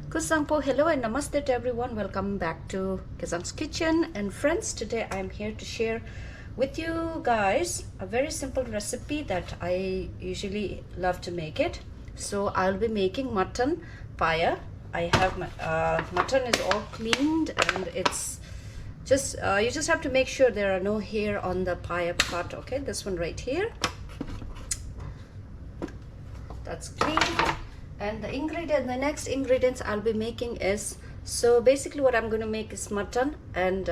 Kusangpo, hello and namaste to everyone. Welcome back to Kazang's Kitchen. And friends, today I'm here to share with you guys a very simple recipe that I usually love to make it. So I'll be making mutton paya. I have my mutton is all cleaned and it's just you just have to make sure there are no hair on the paya part. Okay, this one right here, that's clean. And the next ingredients I'll be making is, so basically what I'm going to make is mutton and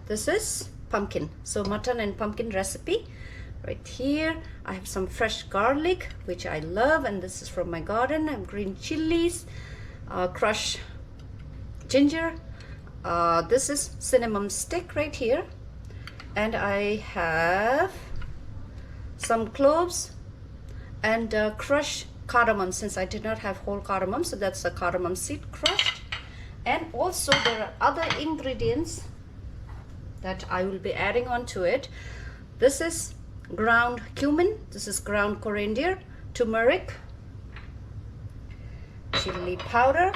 this is pumpkin. So mutton and pumpkin recipe right here. I have some fresh garlic which I love, and this is from my garden. I have green chilies, crushed ginger, this is cinnamon stick right here, and I have some cloves and crushed cardamom, since I did not have whole cardamom, so that's the cardamom seed crushed. And also there are other ingredients that I will be adding on to it. This is ground cumin, this is ground coriander, turmeric, chili powder,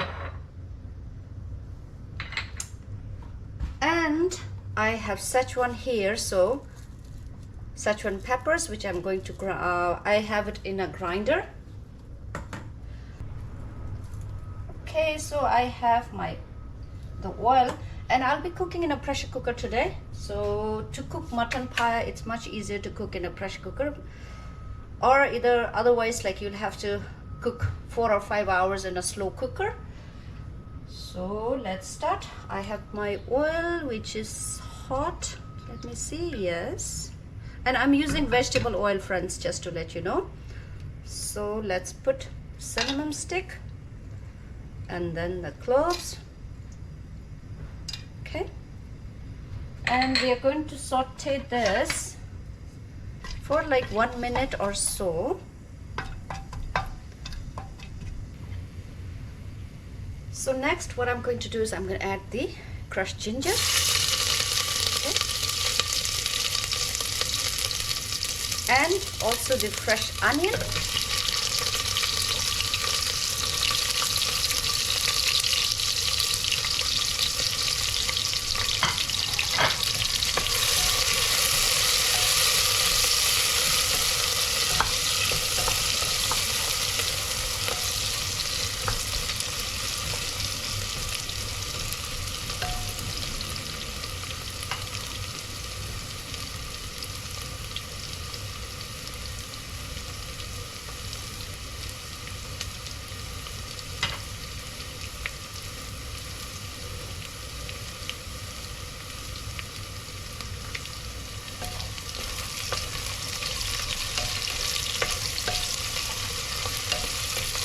and I have Szechuan here, so Szechuan peppers, which I'm going to I have it in a grinder. Okay, so I have the oil, and I'll be cooking in a pressure cooker today. So to cook mutton pie, it's much easier to cook in a pressure cooker, or either otherwise like you'll have to cook 4 or 5 hours in a slow cooker. So let's start. I have my oil which is hot. Let me see. Yes, and I'm using vegetable oil, friends, just to let you know. So let's put cinnamon stick and then the cloves. Okay, and we are going to saute this for like 1 minute or so. So next what I'm going to do is I'm going to add the crushed ginger. Okay. And also the fresh onion.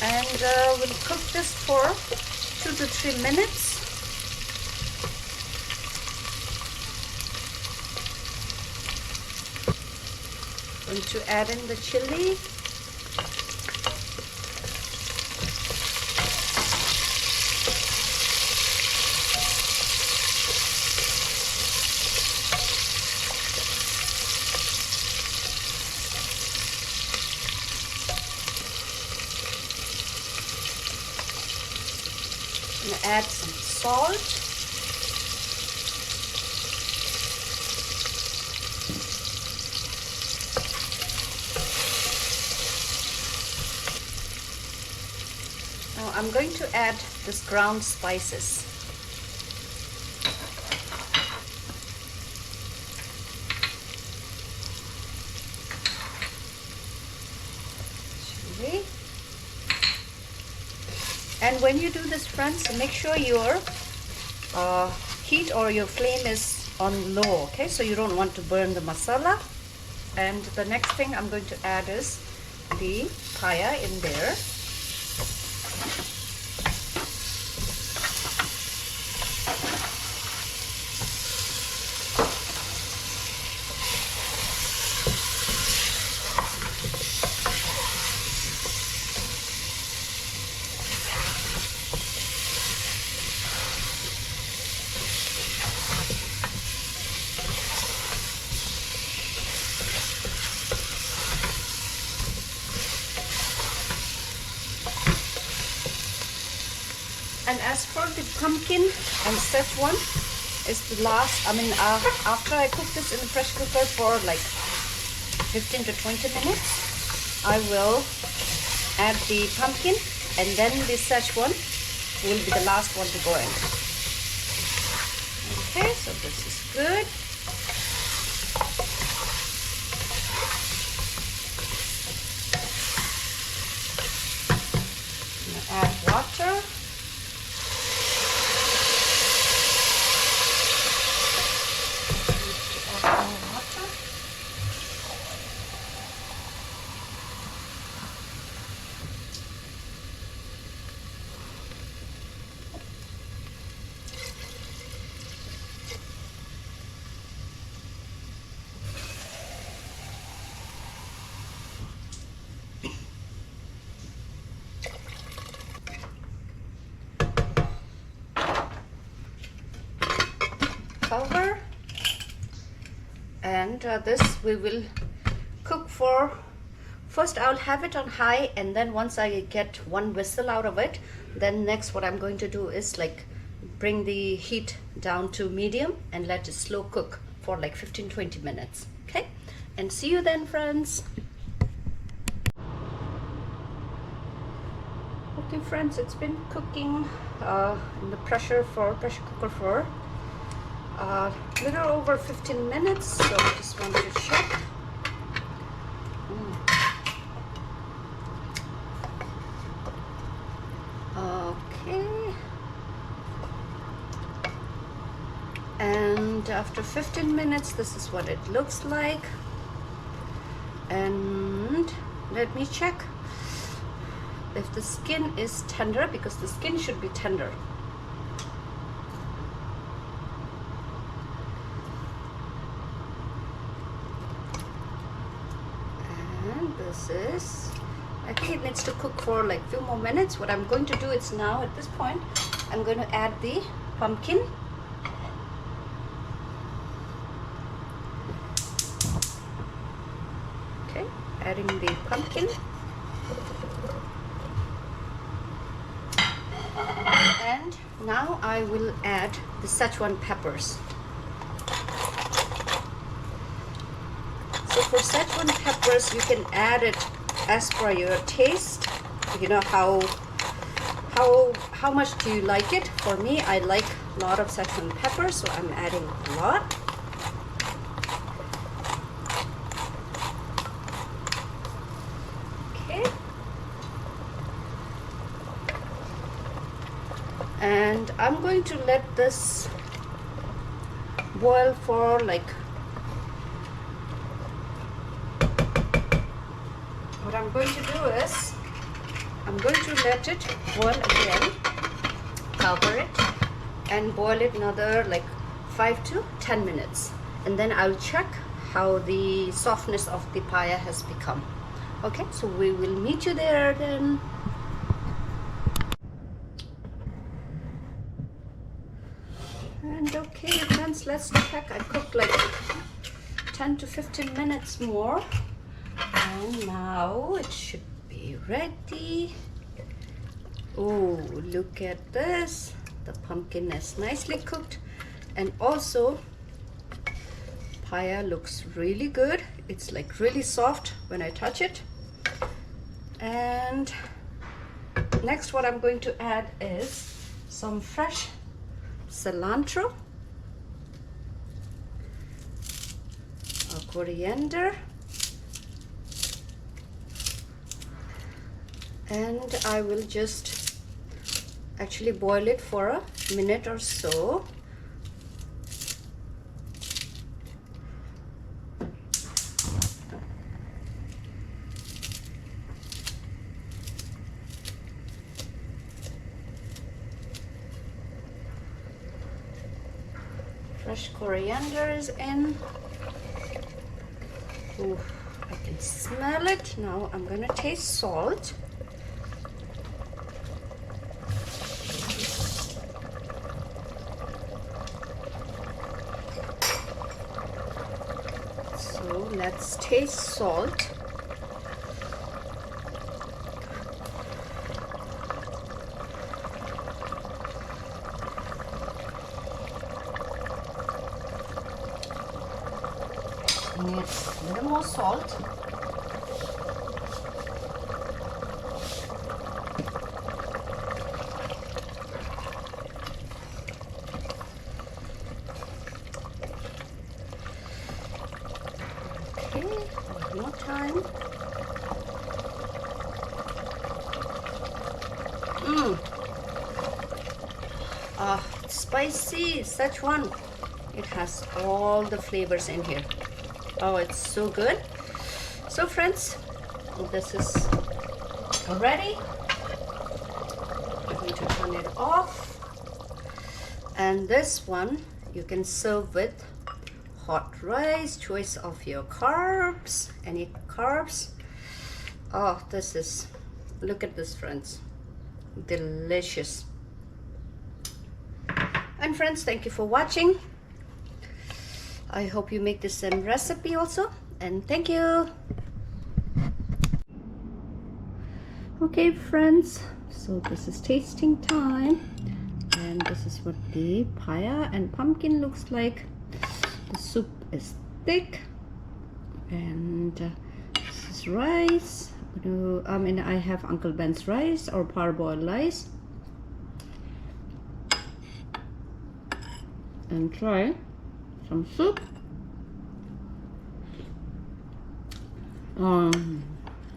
And we'll cook this for 2 to 3 minutes. Going to add in the chili. Add some salt. Now I'm going to add this ground spices. Chili. And when you do this, friends, make sure your heat or your flame is on low, okay? So you don't want to burn the masala. And the next thing I'm going to add is the paya in there. And as for the pumpkin and Szechuan is the last, after I cook this in the pressure cooker for like 15 to 20 minutes, I will add the pumpkin, and then the Szechuan will be the last one to go in. Okay, so this is good. Add water. Add more water. Cover, and this we will cook for, first I'll have it on high, and then once I get one whistle out of it, then next what I'm going to do is like bring the heat down to medium and let it slow cook for like 15-20 minutes. Okay, and see you then, friends. Okay friends, it's been cooking in the pressure cooker for little over 15 minutes, so I just want to check. Okay, and after 15 minutes this is what it looks like. And let me check if the skin is tender, because the skin should be tender. This is, I think it needs to cook for like few more minutes. What I'm going to do is now at this point I'm going to add the pumpkin. Okay, adding the pumpkin, and now I will add the Szechuan peppers. So for Szechuan peppers, you can add it as per your taste. You know how much do you like it? For me, I like a lot of Szechuan peppers, so I'm adding a lot. Okay. And I'm going to let this boil for like, what I'm going to do is, I'm going to let it boil again, cover it, and boil it another like 5 to 10 minutes. And then I'll check how the softness of the paya has become. Okay, so we will meet you there then. And okay friends, let's check. I cooked like 10 to 15 minutes more. And now it should be ready. Oh, look at this. The pumpkin is nicely cooked, and also paya looks really good. It's like really soft when I touch it. And next what I'm going to add is some fresh cilantro, coriander, and I will just actually boil it for a minute or so. Fresh coriander is in. Ooh, I can smell it. Now I'm gonna taste salt. So let's taste salt. needs a little more salt. Okay, one more time. Spicy Szechuan. It has all the flavors in here. Oh, it's so good. So friends, this is ready. I'm going to turn it off. And this one you can serve with hot rice, choice of your carbs, any carbs. Oh, this is, look at this friends, delicious. And friends, thank you for watching. I hope you make the same recipe also, and thank you. Okay friends, so this is tasting time, and this is what the paya and pumpkin looks like. The soup is thick, and this is rice. I have Uncle Ben's rice or parboiled rice. And try some soup.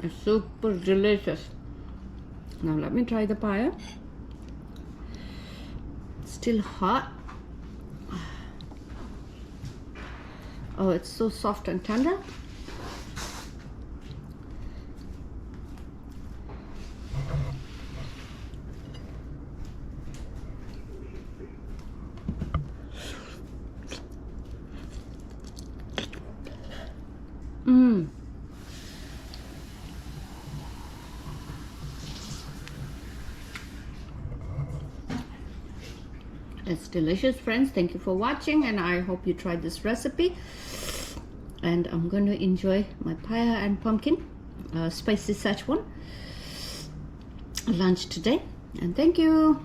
It's super delicious. Now let me try the paya. It's still hot. Oh, it's so soft and tender. It's delicious friends. Thank you for watching, and I hope you tried this recipe. And I'm going to enjoy my paya and pumpkin spicy Szechuan lunch today, and thank you.